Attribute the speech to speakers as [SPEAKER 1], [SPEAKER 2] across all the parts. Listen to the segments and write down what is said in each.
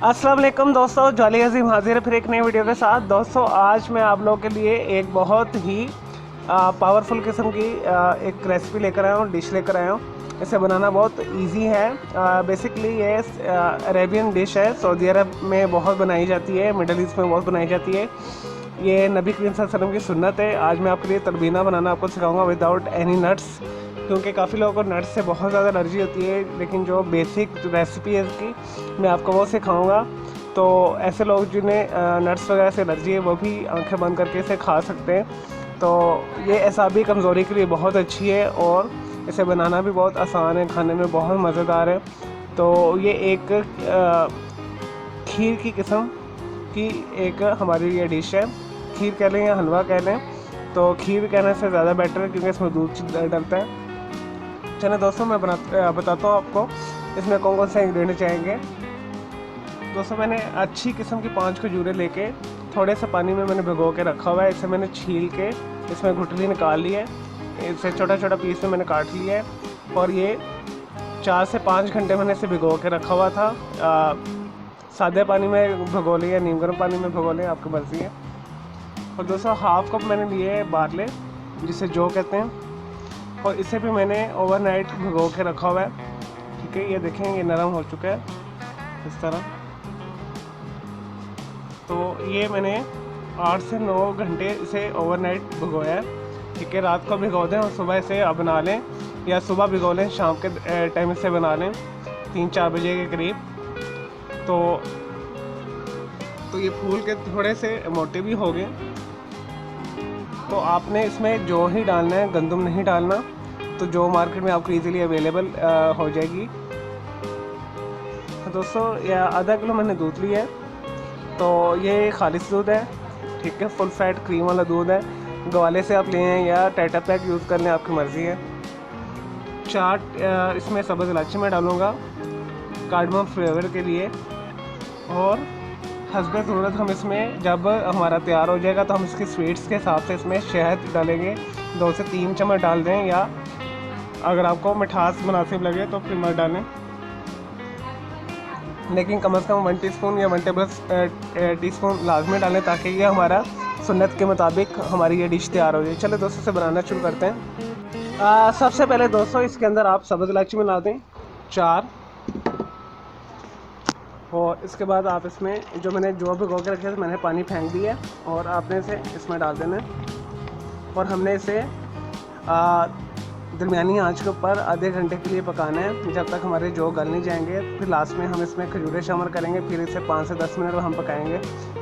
[SPEAKER 1] अस्सलाम वालेकुम दोस्तों, जॉली अजीम हाजिर है फिर एक नई वीडियो के साथ। दोस्तों आज मैं आप लोगों के लिए एक बहुत ही पावरफुल किस्म की एक रेसिपी लेकर आया हूँ, डिश लेकर आया हूँ। इसे बनाना बहुत इजी है। बेसिकली ये अरेबियन डिश है, सऊदी अरब में बहुत बनाई जाती है, मिडल ईस्ट में बहुत बनाई जाती है। ये नबी करीम सल्लल्लाहु अलैहि वसल्लम की सुन्नत है। आज मैं आपके लिए तलबीना बनाना आपको सिखाऊंगा विदाउट एनी नट्स, क्योंकि काफ़ी लोगों को नट्स से बहुत ज़्यादा एलर्जी होती है। लेकिन जो बेसिक रेसिपी है इसकी मैं आपको वो सिखाऊंगा। तो ऐसे लोग जिन्हें नट्स वगैरह से एलर्जी है वो भी आंखें बंद करके इसे खा सकते हैं। तो ये एसाबी कमज़ोरी के लिए बहुत अच्छी है और इसे बनाना भी बहुत आसान है, खाने में बहुत मज़ेदार है। तो ये एक खीर की किस्म की एक हमारी ये डिश है। खीर कह लें या हलवा कह लें, तो खीर कहने से ज़्यादा बेटर है क्योंकि इसमें दूध डलता है। चलिए दोस्तों मैं बताता हूँ आपको इसमें कौन कौन से इंग्रेडिएंट चाहिए। दोस्तों मैंने अच्छी किस्म की 5 खजूरें लेके थोड़े से पानी में मैंने भिगो के रखा हुआ है। इसे मैंने छील के इसमें गुठली निकाल ली है, इसे छोटा छोटा पीस में मैंने काट लिया है और ये 4 से 5 घंटे मैंने इसे भिगो के रखा हुआ था। सादे पानी में भिगो लिया, नीम गर्म पानी में भिगो लिया, आपकी मर्ज़ी है। और दोस्तों हाफ़ कप मैंने लिए है बारले, जिसे जौ कहते हैं, और इसे भी मैंने ओवरनाइट भिगो के रखा हुआ है। ठीक है, ये देखें ये नरम हो चुका है इस तरह। तो ये मैंने 8 से 9 घंटे इसे ओवरनाइट भिगोया है। ठीक है, रात को भिगो दें और सुबह इसे बना लें, या सुबह भिगो लें, शाम के टाइम इसे बना लें 3-4 बजे के करीब। तो ये फूल के थोड़े से मोटे भी हो गए। तो आपने इसमें जौ ही डालना है, गंदम नहीं डालना। तो जौ मार्केट में आपको इजीली अवेलेबल हो जाएगी। तो दोस्तों यह आधा किलो मैंने दूध लिया है। तो ये खालिस दूध है, ठीक है, फुल फैट क्रीम वाला दूध है। गवाले से आप लें या टाटा पैक यूज़ कर लें, आपकी मर्ज़ी है। 4 इसमें सब्ज़ इलायची मैं डालूँगा कार्डमम फ्लेवर के लिए। और हस्बे ज़रूरत हम इसमें जब हमारा तैयार हो जाएगा तो हम इसकी स्वीट्स के हिसाब से इसमें शहद डालेंगे। 2 से 3 चम्मच डाल दें, या अगर आपको मिठास मुनासिब लगे तो फिर मत डालें, लेकिन कम से कम 1 टीस्पून या 1 टेबल टीस्पून लाजमी डालें, ताकि ये हमारा सुन्नत के मुताबिक हमारी ये डिश तैयार हो जाए। चलो दोस्तों से बनाना शुरू करते हैं। सबसे पहले दोस्तों इसके अंदर आप सब्ज़ इलायची मिला दें 4, और इसके बाद आप इसमें जो मैंने जो भिगो के रखे थे मैंने पानी फेंक दिया और आपने इसे इसमें डाल देना है। और हमने इसे दरमियानी आंच के ऊपर आधे घंटे के लिए पकाना है, जब तक हमारे जौ गल नहीं जाएंगे। फिर लास्ट में हम इसमें खजूरें शामिल करेंगे, फिर इसे 5 से 10 मिनट हम पकाएंगे।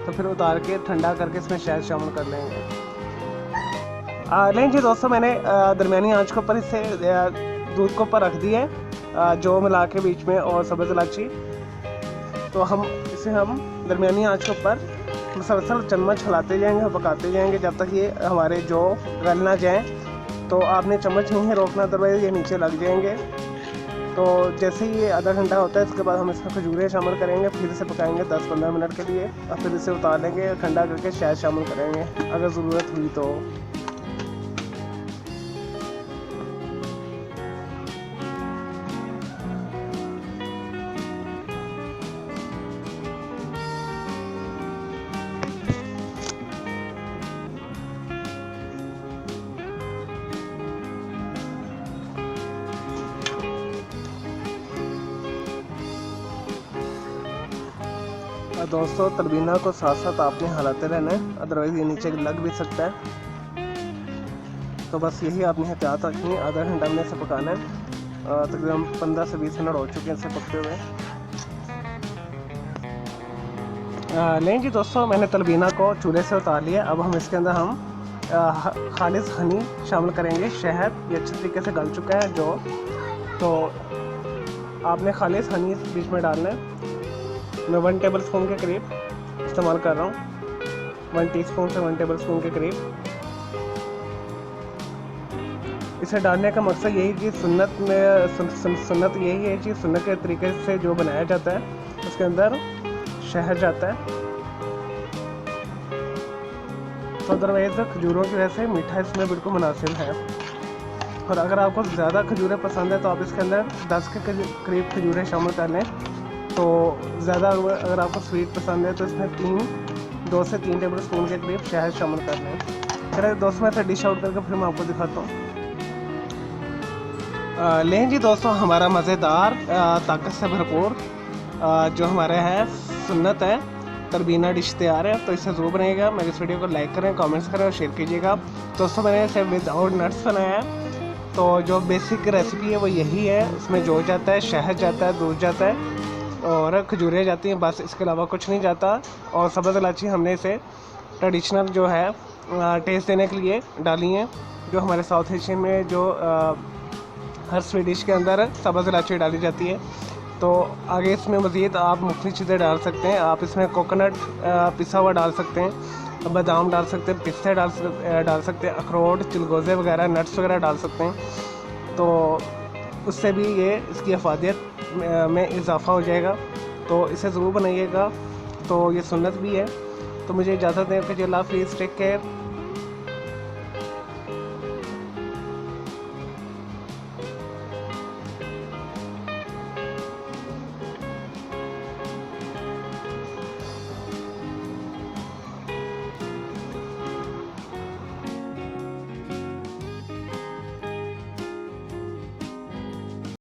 [SPEAKER 1] तो फिर उतार के ठंडा करके इसमें शहद शामिल कर लेंगे। नहीं जी दोस्तों, मैंने दरमियानी आंच के ऊपर इसे दूध के ऊपर रख दिया है, जौ मिला के बीच में और सब्ज़ इलायची। तो हम दरमियानी आंच के ऊपर मुसलसल चम्मच हिलाते जाएंगे और पकाते जाएंगे जब तक ये हमारे जौ गल ना जाएँ। तो आपने चम्मच नहीं रोकना, अदरवाइज़ ये नीचे लग जाएंगे। तो जैसे ही ये आधा घंटा होता है इसके बाद हम इसमें खजूरें शामिल करेंगे, फिर इसे पकाएंगे 10-15 मिनट के लिए, और फिर इसे उतार लेंगे, ठंडा करके शहद शामिल करेंगे अगर ज़रूरत हुई तो। दोस्तों तलबीना को साथ साथ आपने हिलाते रहना है, अदरवाइज़ ये नीचे लग भी सकता है। तो बस यही आपने एहतियात रखनी है। आधा घंटा में इसे पकाना है। तकरीबन 15 से 20 मिनट हो चुके हैं इसे पकते हुए। नहीं जी दोस्तों, मैंने तलबीना को चूल्हे से उतार लिया। अब हम इसके अंदर हम खालिस हनी शामिल करेंगे। शहद ये अच्छे तरीके से गल चुका है जो, तो आपने खालिस हनी इस बीच में डालना है। मैं 1 टेबल स्पून के करीब इस्तेमाल कर रहा हूँ, 1 टीस्पून से 1 टेबल स्पून के करीब। इसे डालने का मकसद यही कि सुन्नत यही है कि सुन्नत के तरीके से जो बनाया जाता है उसके अंदर शहद जाता है। तो अदरवाइज़ खजूरों की वजह से मीठा इसमें बिल्कुल मुनासिब है। और अगर आपको ज़्यादा खजूरें पसंद है तो आप इसके अंदर 10 के करीब खजूरें शामिल कर लें। तो ज़्यादा अगर आपको स्वीट पसंद है तो इसमें 2 से 3 टेबल स्पून के करीब शहद शामिल कर लें। चलिए दोस्तों, मैं फिर डिश आउट करके फिर मैं आपको दिखाता हूँ। लें जी दोस्तों, हमारा मज़ेदार ताकत से भरपूर जो हमारे हैं सुन्नत है तरबीना डिश तैयार है। तो इससे ज़रूर बनेगा। मेरे इस वीडियो को लाइक करें, कमेंट्स करें और शेयर कीजिएगा। दोस्तों मैंने इसे विदाउट नट्स बनाया है। तो जो बेसिक रेसिपी है वो यही है। उसमें जो जाता है शहद जाता है, दूध जाता है और खजूरें जाती हैं, बस इसके अलावा कुछ नहीं जाता। और सब्ज़ इलायची हमने इसे ट्रेडिशनल जो है टेस्ट देने के लिए डाली हैं। जो हमारे साउथ एशियन में जो हर स्वीट डिश के अंदर सब्ज़ इलायची डाली जाती है। तो आगे इसमें मज़ीद आप मुख्तलिफ़ चीज़ें डाल सकते हैं। आप इसमें कोकोनट पिसा हुआ डाल सकते हैं, बादाम डाल सकते हैं, पिस्ते डाल सकते हैं, अखरोट, चिलगोज़े वगैरह, नट्स वगैरह डाल सकते हैं। तो उससे भी ये इसकी अफादियत में इजाफ़ा हो जाएगा। तो इसे ज़रूर बनाइएगा। तो ये सुन्नत भी है। तो मुझे इजाज़त दें कि अल्लाह हाफ़िज़, टेक केयर।